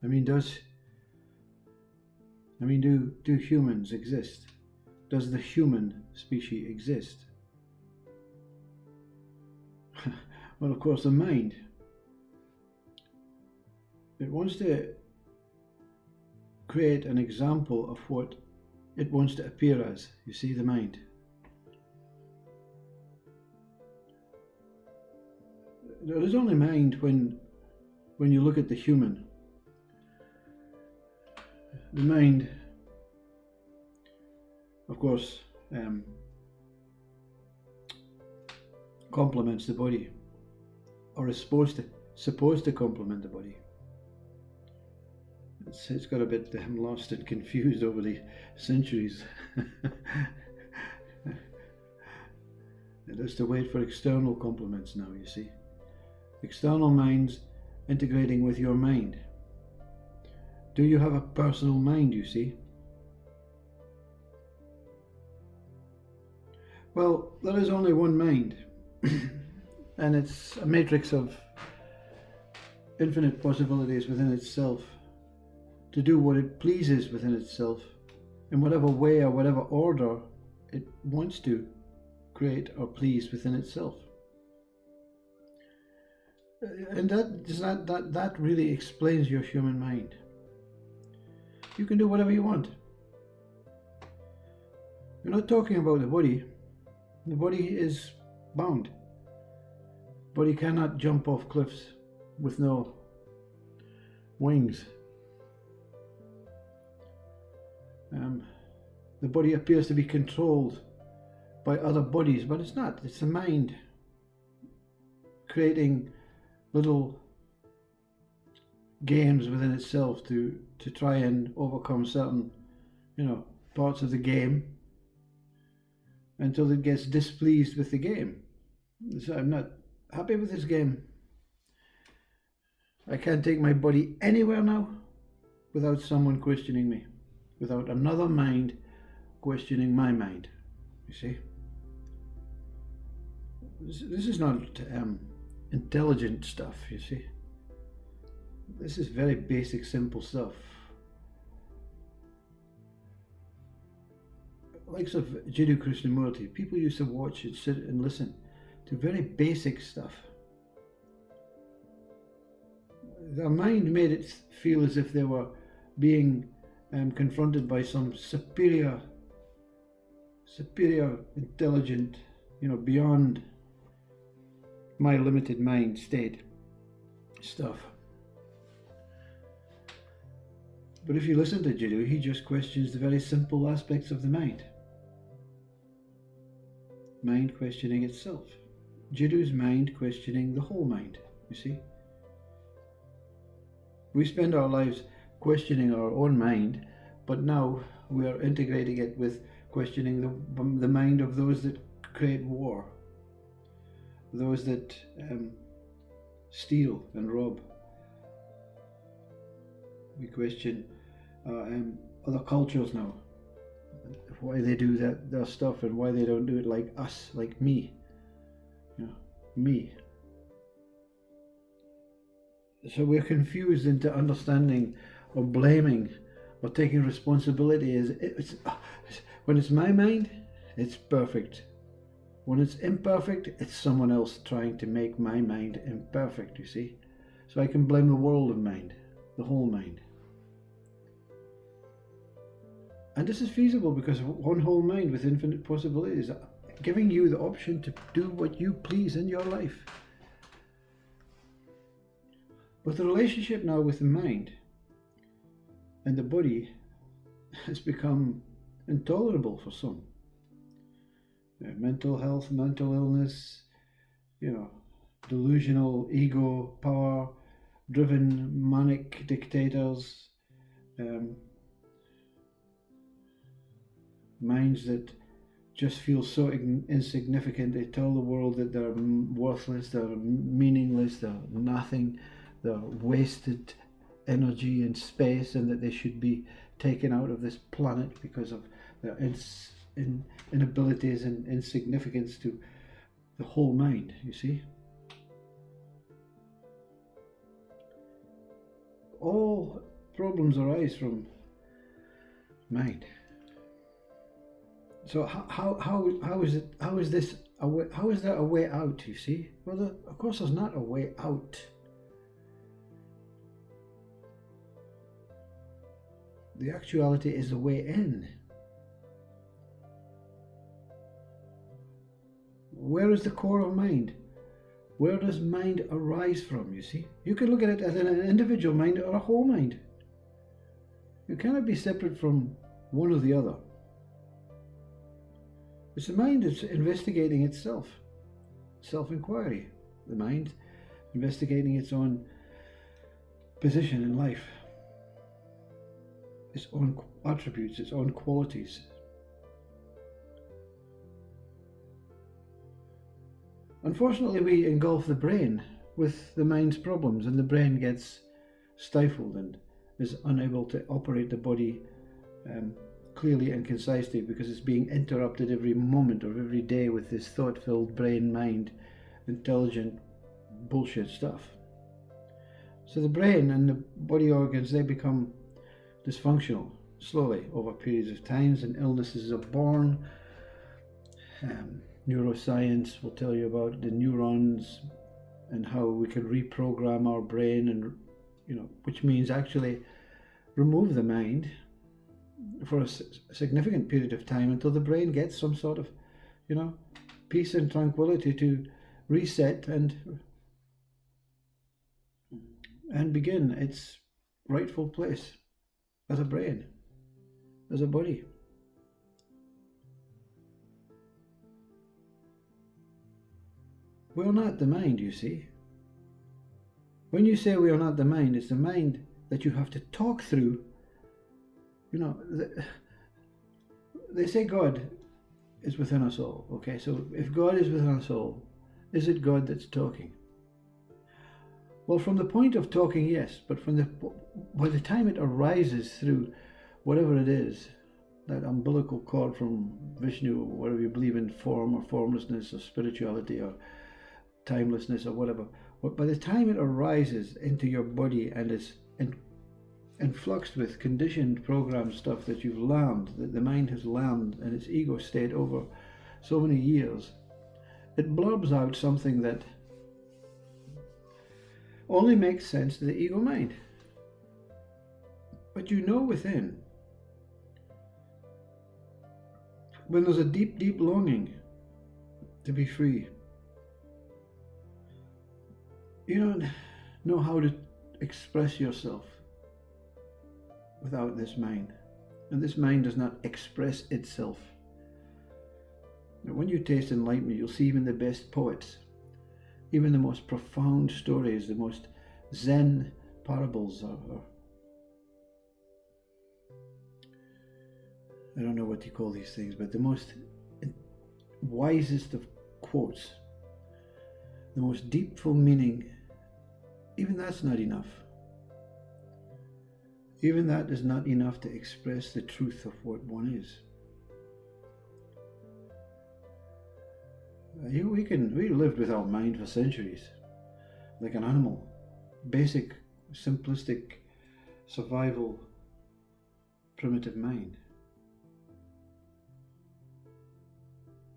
I mean, do humans exist? Does the human species exist? Well, of course, the mind. It wants to create an example of what it wants to appear as. You see, the mind. There is only mind when you look at the human. The mind, of course, complements the body, or is supposed to complement the body. It's got a bit lost and confused over the centuries. It has to wait for external complements now, you see. External minds integrating with your mind. Do you have a personal mind, you see? Well, there is only one mind, and it's a matrix of infinite possibilities within itself, to do what it pleases within itself, in whatever way or whatever order it wants to create or please within itself. And that really explains your human mind. You can do whatever you want. You're not talking about the body. The body is bound. The body cannot jump off cliffs with no wings. The body appears to be controlled by other bodies, but it's not. It's the mind creating little games within itself to try and overcome certain, parts of the game, until it gets displeased with the game. So I'm not happy with this game. I can't take my body anywhere now without someone questioning me, without another mind questioning my mind. You see, this is not intelligent stuff, you see. This is very basic, simple stuff. Likes of Jiddu Krishnamurti, people used to watch and sit and listen to very basic stuff. Their mind made it feel as if they were being confronted by some superior, intelligent, beyond my limited mind state stuff. But if you listen to Jiddu, he just questions the very simple aspects of the mind. Mind questioning itself. Jiddu's mind questioning the whole mind, you see. We spend our lives questioning our own mind, but now we are integrating it with questioning the mind of those that create war, those that steal and rob. We question other cultures now, why they do their stuff and why they don't do it like us, like me. Me. So we're confused into understanding or blaming or taking responsibility. When it's my mind, it's perfect. When it's imperfect, it's someone else trying to make my mind imperfect, you see. So I can blame the world of mind, the whole mind. And this is feasible because one whole mind with infinite possibilities, giving you the option to do what you please in your life. But the relationship now with the mind and the body has become intolerable for some. Mental health, mental illness, delusional ego, power, driven manic dictators, minds that just feel so insignificant. They tell the world that they're worthless, they're meaningless, they're nothing, they're wasted energy and space, and that they should be taken out of this planet because of their inabilities and insignificance to the whole mind, you see. All problems arise from mind. So how is it? How is this? How is there a way out? You see? Well, of course, there's not a way out. The actuality is the way in. Where is the core of mind? Where does mind arise from? You see? You can look at it as an individual mind or a whole mind. You cannot be separate from one or the other. It's the mind that's investigating itself. Self-inquiry. The mind investigating its own position in life. Its own attributes, its own qualities. Unfortunately, we engulf the brain with the mind's problems, and the brain gets stifled and is unable to operate the body clearly and concisely, because it's being interrupted every moment of every day with this thought-filled brain, mind, intelligent bullshit stuff. So the brain and the body organs, they become dysfunctional slowly over periods of times, and illnesses are born. Neuroscience will tell you about the neurons and how we can reprogram our brain, and which means actually remove the mind for a significant period of time until the brain gets some sort of peace and tranquility to reset and begin its rightful place as a brain, as a body. We're not the mind, you see. When you say we are not the mind, it's the mind that you have to talk through. They say God is within us all. Okay, so if God is within us all, is it God that's talking? Well, from the point of talking, yes, but by the time it arises through whatever it is, that umbilical cord from Vishnu, or whatever you believe in, form or formlessness or spirituality or timelessness or whatever, but by the time it arises into your body and is influxed with conditioned program stuff that you've learned, that the mind has learned in its ego state over so many years, it blurbs out something that only makes sense to the ego mind. But within, when there's a deep, deep longing to be free, you don't know how to express yourself without this mind. And this mind does not express itself. Now, when you taste enlightenment, you'll see even the best poets, even the most profound stories, the most Zen parables, or I don't know what you call these things, but the most wisest of quotes, the most deepful meaning, even that's not enough. Even that is not enough to express the truth of what one is. We lived without mind for centuries, like an animal. Basic, simplistic, survival, primitive mind.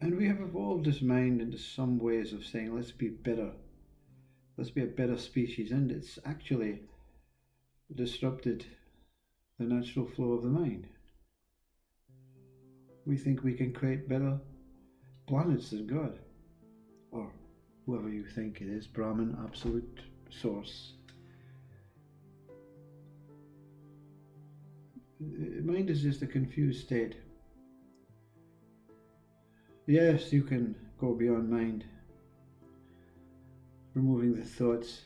And we have evolved this mind into some ways of saying, let's be better. Let's be a better species. And it's actually disrupted the natural flow of the mind. We think we can create better planets than God, or whoever you think it is, Brahman, absolute source. Mind is just a confused state. Yes, you can go beyond mind, removing the thoughts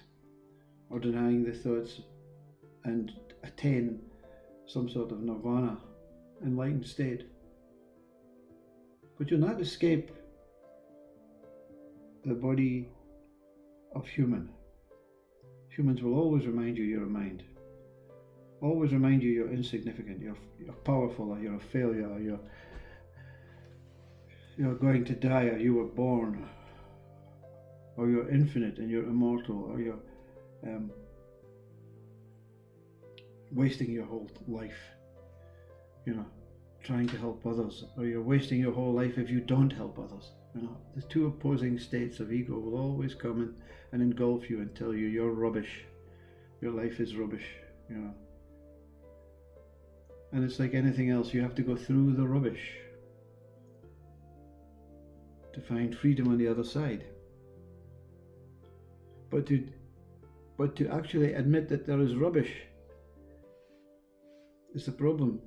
or denying the thoughts, and attain some sort of nirvana, enlightened state. But you'll not escape the body of human. Humans will always remind you you're a mind. Always remind you you're insignificant, you're powerful, or you're a failure, or you're going to die, or you were born, or you're infinite and you're immortal, or you're wasting your whole life, trying to help others, or you're wasting your whole life if you don't help others. The two opposing states of ego will always come in and engulf you and tell you you're rubbish, your life is rubbish, And it's like anything else, you have to go through the rubbish to find freedom on the other side. But to actually admit that there is rubbish is the problem.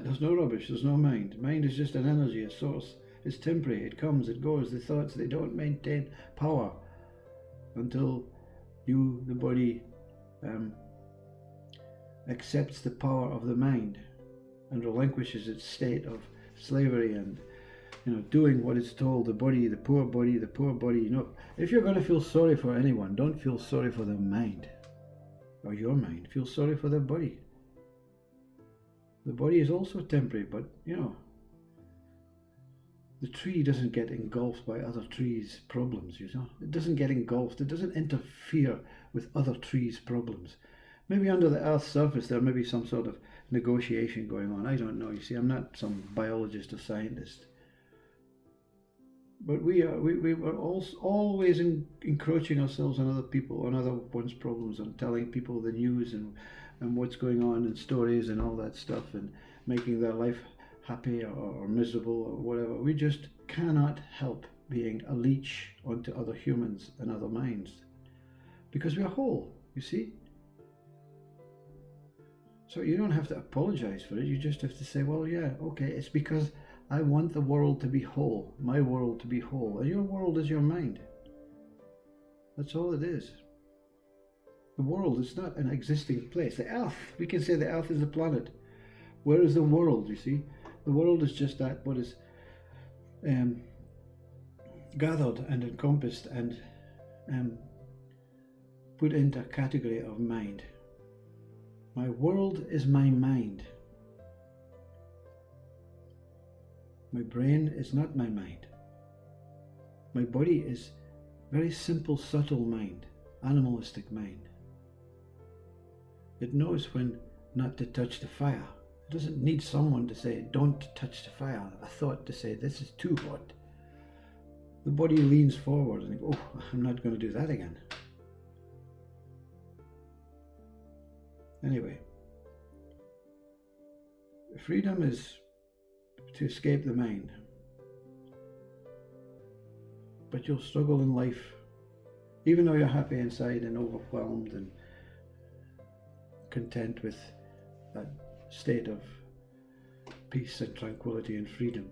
There's no rubbish, there's no mind. Mind is just an energy, a source. It's temporary, it comes, it goes. The thoughts, they don't maintain power until you, the body, accepts the power of the mind and relinquishes its state of slavery and doing what it's told. The body, the poor body, the poor body. If you're going to feel sorry for anyone, don't feel sorry for their mind or your mind. Feel sorry for their body. The body is also temporary, but the tree doesn't get engulfed by other trees' problems. It doesn't get engulfed. It doesn't interfere with other trees' problems. Maybe under the Earth's surface there may be some sort of negotiation going on. I don't know. You see, I'm not some biologist or scientist. But we were always encroaching ourselves on other people, on other one's problems, and telling people the news and what's going on and stories and all that stuff, and making their life happy or miserable or whatever. We just cannot help being a leech onto other humans and other minds, because we are whole, you see. So you don't have to apologize for it. You just have to say, well, yeah, okay, it's because I want the world to be whole, my world to be whole, and your world is your mind. That's all it is. The world is not an existing place. The Earth, we can say the Earth is a planet. Where is the world, you see? The world is just that, what is gathered and encompassed and put into a category of mind. My world is my mind. My brain is not my mind. My body is very simple, subtle mind, animalistic mind. It knows when not to touch the fire. It doesn't need someone to say, don't touch the fire, a thought to say, this is too hot. The body leans forward and goes, oh, I'm not going to do that again. Anyway, freedom is to escape the mind. But you'll struggle in life, even though you're happy inside and overwhelmed and content with that state of peace and tranquility and freedom.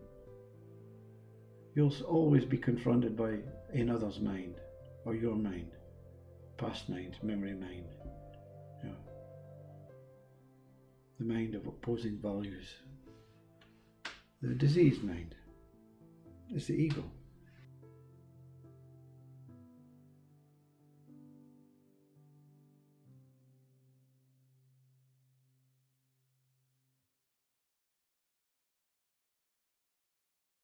You'll always be confronted by another's mind or your mind, past mind, memory mind, the mind of opposing values. The diseased mind is the ego.